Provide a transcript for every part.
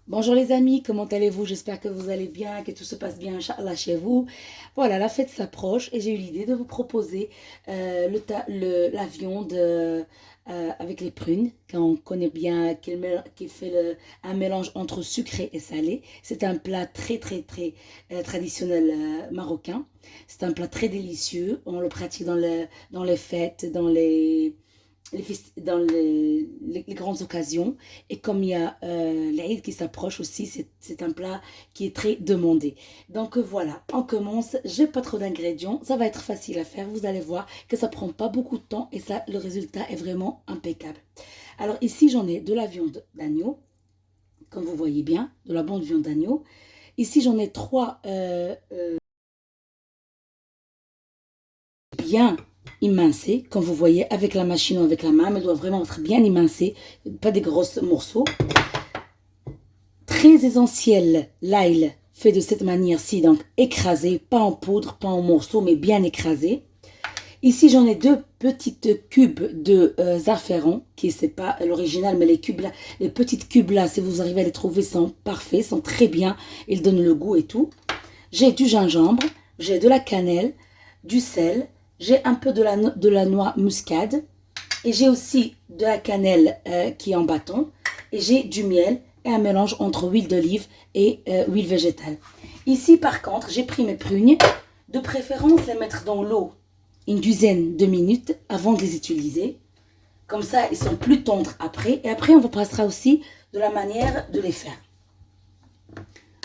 Bonjour les amis, comment allez-vous? J'espère que vous allez bien, que tout se passe bien, Inch'Allah, chez vous. Voilà, la fête s'approche et j'ai eu l'idée de vous proposer la viande avec les prunes, qu'on connaît bien, qui fait un mélange entre sucré et salé. C'est un plat très traditionnel marocain. C'est un plat très délicieux. On le pratique dans les fêtes, dans les grandes occasions. Et comme il y a l'Aïd qui s'approche aussi, c'est un plat qui est très demandé. Donc voilà, on commence. J'ai pas trop d'ingrédients. Ça va être facile à faire. Vous allez voir que ça prend pas beaucoup de temps et ça, le résultat est vraiment impeccable. Alors ici, j'en ai de la viande d'agneau, comme vous voyez bien, de la bonne viande d'agneau. Ici, j'en ai trois bien émincées, comme vous voyez, avec la machine ou avec la main, mais elle doit vraiment être bien émincée, pas des gros morceaux. Très essentiel, l'ail fait de cette manière-ci, donc écrasé, pas en poudre, pas en morceaux, mais bien écrasé. Ici, j'en ai deux petites cubes de zafferan, qui c'est pas l'original, mais les cubes là, les petites cubes là, si vous arrivez à les trouver, sont parfaits, sont très bien, ils donnent le goût et tout. J'ai du gingembre, j'ai de la cannelle, du sel, j'ai un peu de la noix muscade, et j'ai aussi de la cannelle qui est en bâton, et j'ai du miel et un mélange entre huile d'olive et huile végétale. Ici, par contre, j'ai pris mes prunes, de préférence les mettre dans l'eau une dizaine de minutes avant de les utiliser. Comme ça, ils sont plus tendres après. Et après, on vous passera aussi de la manière de les faire.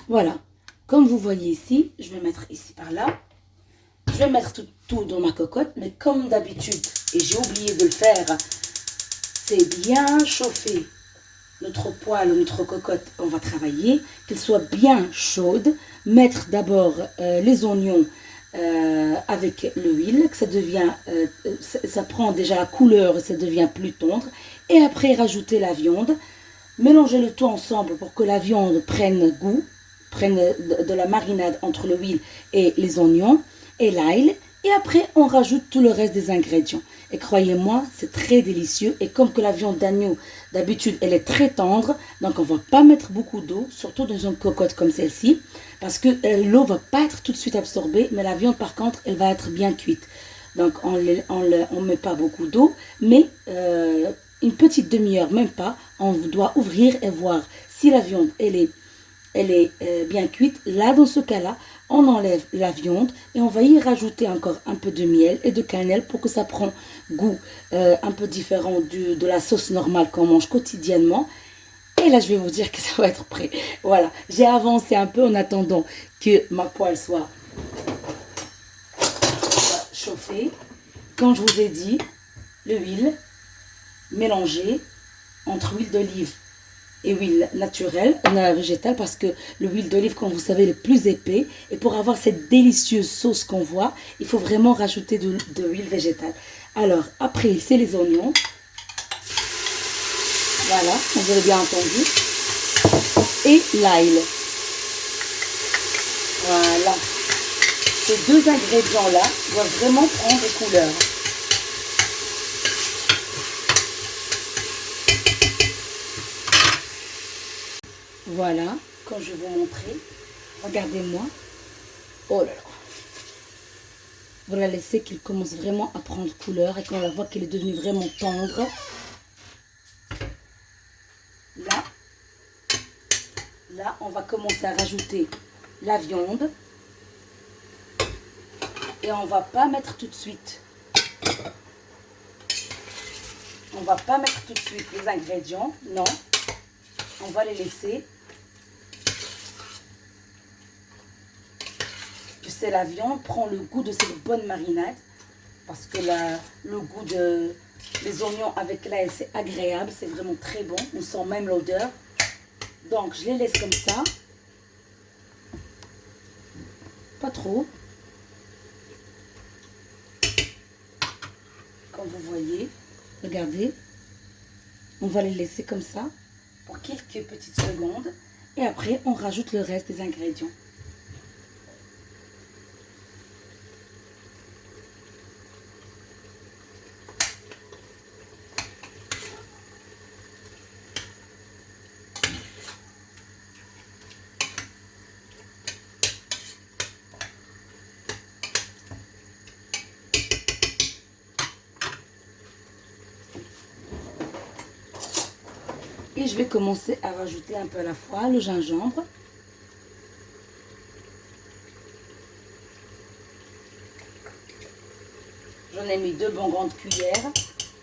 Voilà. Comme vous voyez ici, je vais mettre ici par là. Je vais mettre tout dans ma cocotte. Mais comme d'habitude, et j'ai oublié de le faire, c'est bien chauffer notre poêle ou notre cocotte. On va travailler, qu'elle soit bien chaude. Mettre d'abord les oignons avec l'huile, que ça devient, ça prend déjà la couleur et ça devient plus tendre. Et après, rajouter la viande. Mélanger le tout ensemble pour que la viande prenne goût, prenne de la marinade entre l'huile et les oignons et l'ail. Et après, on rajoute tout le reste des ingrédients. Et croyez-moi, c'est très délicieux. Et comme que la viande d'agneau, d'habitude, elle est très tendre, donc on ne va pas mettre beaucoup d'eau, surtout dans une cocotte comme celle-ci, parce que l'eau ne va pas être tout de suite absorbée, mais la viande, par contre, elle va être bien cuite. Donc, on ne met pas beaucoup d'eau, mais une petite demi-heure, même pas, on doit ouvrir et voir si la viande, elle est bien cuite. Là, dans ce cas-là, on enlève la viande et on va y rajouter encore un peu de miel et de cannelle pour que ça prenne goût un peu différent de la sauce normale qu'on mange quotidiennement. Et là, je vais vous dire que ça va être prêt. Voilà, j'ai avancé un peu en attendant que ma poêle soit chauffée. Quand je vous ai dit, l'huile mélangée entre huile d'olive et huile naturelle, végétale, parce que l'huile d'olive, comme vous savez, est plus épais. Et pour avoir cette délicieuse sauce qu'on voit, il faut vraiment rajouter de l'huile végétale. Alors, après, c'est les oignons. Voilà, vous avez bien entendu. Et l'ail. Voilà. Ces deux ingrédients-là doivent vraiment prendre couleur. Voilà, quand je vais vous montrer, regardez-moi. Oh là là. Vous la laissez qu'il commence vraiment à prendre couleur et quand on la voit qu'elle est devenue vraiment tendre. Là, on va commencer à rajouter la viande. Et on ne va pas mettre tout de suite. On ne va pas mettre tout de suite les ingrédients, non. On va les laisser. Tu sais, la viande prend le goût de cette bonne marinade. Parce que le goût des oignons avec l'ail, c'est agréable. C'est vraiment très bon. On sent même l'odeur. Donc, je les laisse comme ça. Pas trop. Comme vous voyez. Regardez. On va les laisser comme ça pour quelques petites secondes. Et après, on rajoute le reste des ingrédients. Et je vais commencer à rajouter un peu à la fois le gingembre. J'en ai mis 2 bonnes grandes cuillères.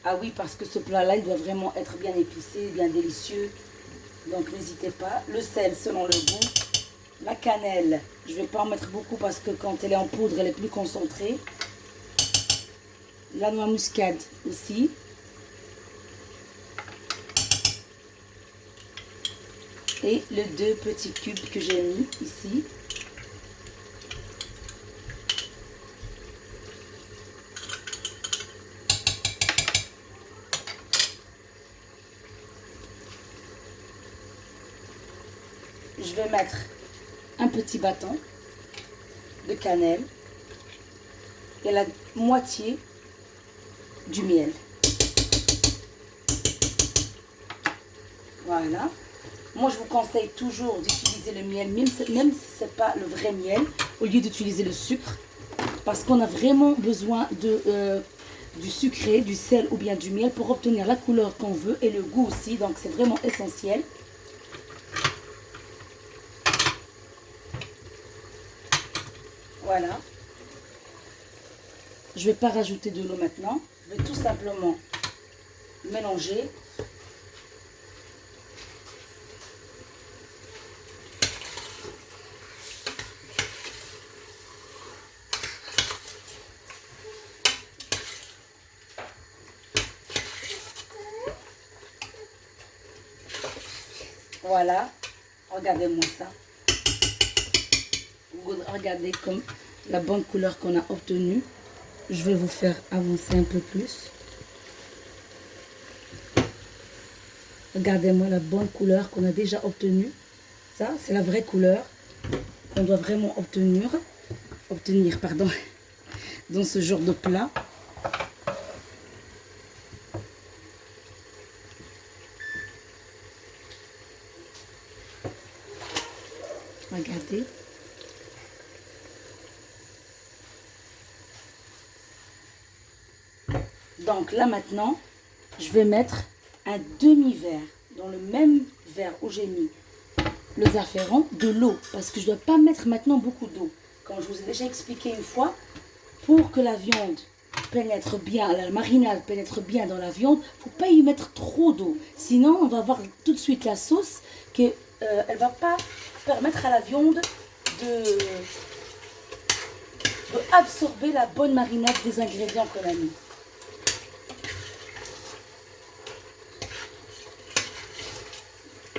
Ah oui, parce que ce plat-là, il doit vraiment être bien épicé, bien délicieux. Donc n'hésitez pas. Le sel selon le goût. La cannelle, je ne vais pas en mettre beaucoup parce que quand elle est en poudre, elle est plus concentrée. La noix muscade aussi. Et les 2 petits cubes que j'ai mis ici. Je vais mettre un petit bâton de cannelle et la moitié du miel. Voilà. Moi, je vous conseille toujours d'utiliser le miel, même si ce n'est pas le vrai miel, au lieu d'utiliser le sucre. Parce qu'on a vraiment besoin du sucré, du sel ou bien du miel pour obtenir la couleur qu'on veut et le goût aussi. Donc, c'est vraiment essentiel. Voilà. Je ne vais pas rajouter de l'eau maintenant. Je vais tout simplement mélanger. Voilà. Regardez-moi ça. Regardez comme la bonne couleur qu'on a obtenue. Je vais vous faire avancer un peu plus. Regardez-moi la bonne couleur qu'on a déjà obtenue. Ça, c'est la vraie couleur qu'on doit vraiment obtenir pardon, dans ce genre de plat. Regardez. Donc là maintenant, je vais mettre un demi-verre dans le même verre où j'ai mis le zafferan, de l'eau. Parce que je ne dois pas mettre maintenant beaucoup d'eau. Comme je vous ai déjà expliqué une fois, pour que la viande pénètre bien, la marinade pénètre bien dans la viande, il ne faut pas y mettre trop d'eau. Sinon, on va avoir tout de suite la sauce qui elle ne va pas permettre à la viande de absorber la bonne marinade des ingrédients qu'on a mis.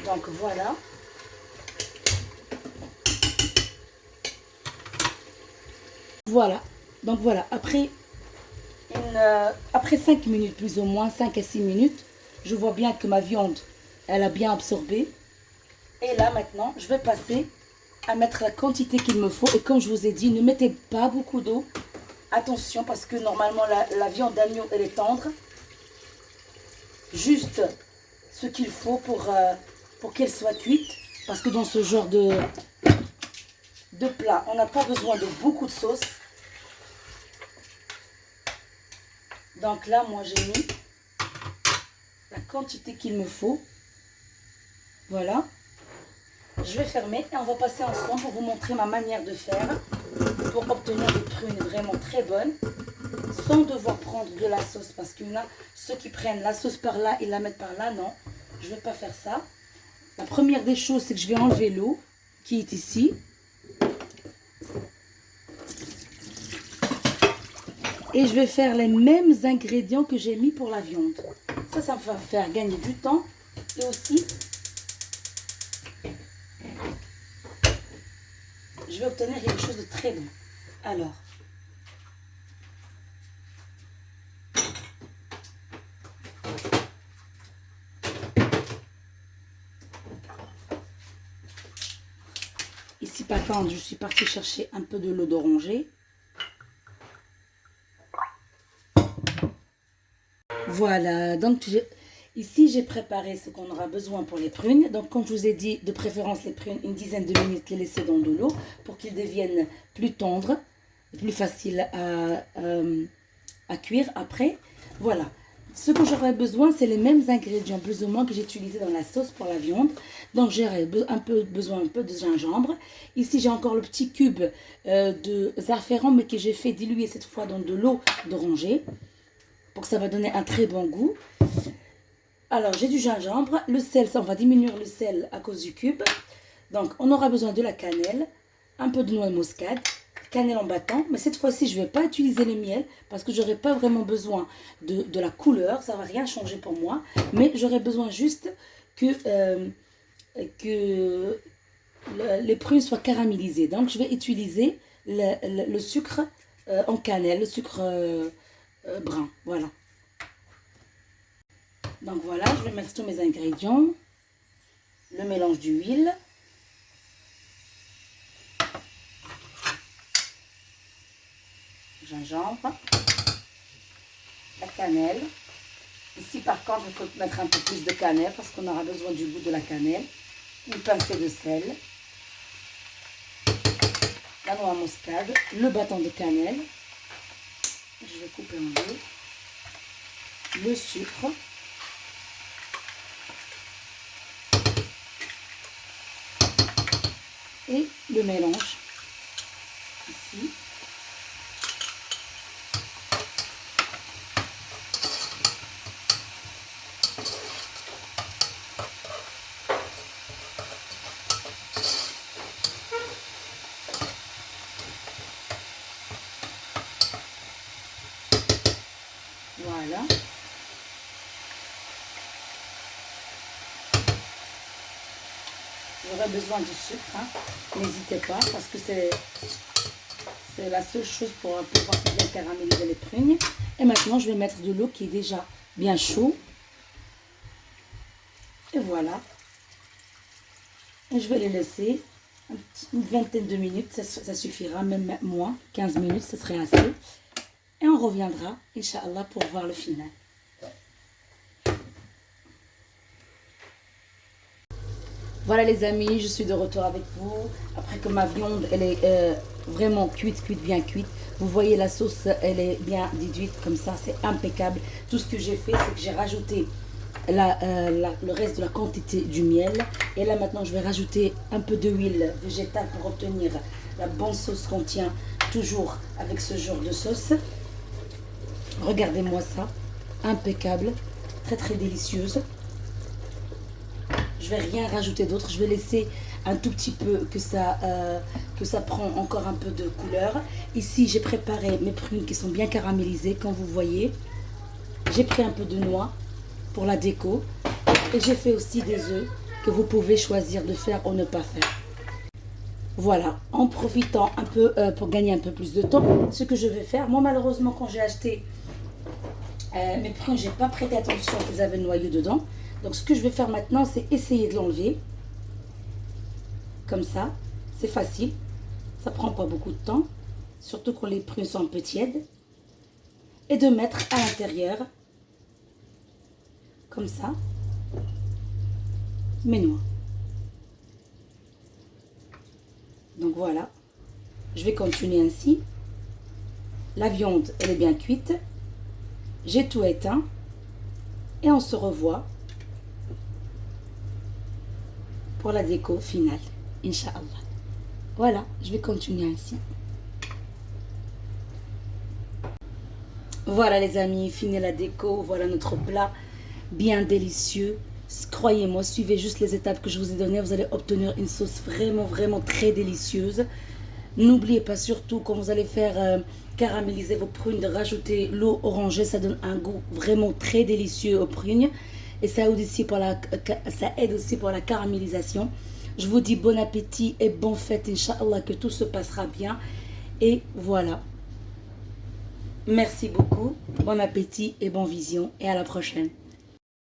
Donc voilà. Voilà. Donc voilà. Après 5 minutes, plus ou moins, 5 à 6 minutes, je vois bien que ma viande, elle a bien absorbé. Et là, maintenant, je vais passer à mettre la quantité qu'il me faut. Et comme je vous ai dit, ne mettez pas beaucoup d'eau. Attention, parce que normalement, la viande d'agneau, elle est tendre. Juste ce qu'il faut pour qu'elle soit cuite. Parce que dans ce genre de plat, on n'a pas besoin de beaucoup de sauce. Donc là, moi, j'ai mis la quantité qu'il me faut. Voilà. Je vais fermer et on va passer ensemble pour vous montrer ma manière de faire pour obtenir des prunes vraiment très bonnes sans devoir prendre de la sauce, parce qu'il y en a ceux qui prennent la sauce par là et la mettent par là. Non, je ne vais pas faire ça. La première des choses, c'est que je vais enlever l'eau qui est ici. Et je vais faire les mêmes ingrédients que j'ai mis pour la viande. Ça me va faire gagner du temps. Et aussi, je vais obtenir quelque chose de très bon. Alors, ici, par contre, je suis partie chercher un peu de l'eau d'oranger. Voilà, donc ici j'ai préparé ce qu'on aura besoin pour les prunes. Donc comme je vous ai dit, de préférence les prunes, une dizaine de minutes les laisser dans de l'eau pour qu'ils deviennent plus tendres, plus faciles à cuire après. Voilà, Ce que j'aurais besoin, c'est les mêmes ingrédients, plus ou moins, que j'ai utilisés dans la sauce pour la viande. Donc, j'aurais besoin un peu de gingembre. Ici, j'ai encore le petit cube de zafran, mais que j'ai fait diluer cette fois dans de l'eau d'oranger, pour que ça va donner un très bon goût. Alors, j'ai du gingembre. Le sel, ça, on va diminuer le sel à cause du cube. Donc, on aura besoin de la cannelle, un peu de noix de muscade, cannelle en battant, mais cette fois-ci je ne vais pas utiliser le miel parce que je n'aurai pas vraiment besoin de la couleur, ça ne va rien changer pour moi, mais j'aurai besoin juste que les prunes soient caramélisées. Donc je vais utiliser le sucre en cannelle, le sucre brun, voilà. Donc voilà, je vais mettre tous mes ingrédients, le mélange d'huile, gingembre, la cannelle. Ici par contre il faut mettre un peu plus de cannelle parce qu'on aura besoin du goût de la cannelle. Une pincée de sel, la noix muscade, le bâton de cannelle. Je vais couper en deux. Le sucre. Et le mélange ici. Voilà. J'aurai besoin du sucre, hein. N'hésitez pas parce que c'est la seule chose pour pouvoir bien caraméliser les prunes. Et maintenant, je vais mettre de l'eau qui est déjà bien chaud. Et voilà. Et je vais les laisser une vingtaine de minutes, ça suffira, même moins, 15 minutes, ce serait assez. Et on reviendra, Inch'Allah, pour voir le final. Voilà les amis, je suis de retour avec vous. Après que ma viande, elle est vraiment cuite, bien cuite. Vous voyez la sauce, elle est bien déduite comme ça, c'est impeccable. Tout ce que j'ai fait, c'est que j'ai rajouté le reste de la quantité du miel. Et là maintenant, je vais rajouter un peu d'huile végétale pour obtenir la bonne sauce qu'on tient toujours avec ce genre de sauce. Regardez-moi ça, impeccable, très très délicieuse. Je vais rien rajouter d'autre, je vais laisser un tout petit peu que ça prend encore un peu de couleur. Ici, j'ai préparé mes prunes qui sont bien caramélisées, comme vous voyez. J'ai pris un peu de noix pour la déco. Et j'ai fait aussi des œufs que vous pouvez choisir de faire ou ne pas faire. Voilà, en profitant un peu pour gagner un peu plus de temps, ce que je vais faire, moi malheureusement quand j'ai acheté mes prunes, j'ai pas prêté attention qu'ils avaient le noyau dedans. Donc ce que je vais faire maintenant, c'est essayer de l'enlever. Comme ça, c'est facile. Ça prend pas beaucoup de temps. Surtout quand les prunes sont un peu tièdes. Et de mettre à l'intérieur, comme ça, mes noix. Donc voilà. Je vais continuer ainsi. La viande, elle est bien cuite. J'ai tout éteint. Et on se revoit pour la déco finale, Inch'Allah. Voilà, je vais continuer ainsi. Voilà les amis, fini la déco. Voilà notre plat bien délicieux. Croyez-moi, suivez juste les étapes que je vous ai données. Vous allez obtenir une sauce vraiment très délicieuse. N'oubliez pas surtout quand vous allez faire caraméliser vos prunes de rajouter l'eau orangée. Ça donne un goût vraiment très délicieux aux prunes. Et ça aide aussi pour la caramélisation. Je vous dis bon appétit et bonne fête, Inch'Allah, que tout se passera bien. Et voilà. Merci beaucoup. Bon appétit et bonne vision. Et à la prochaine.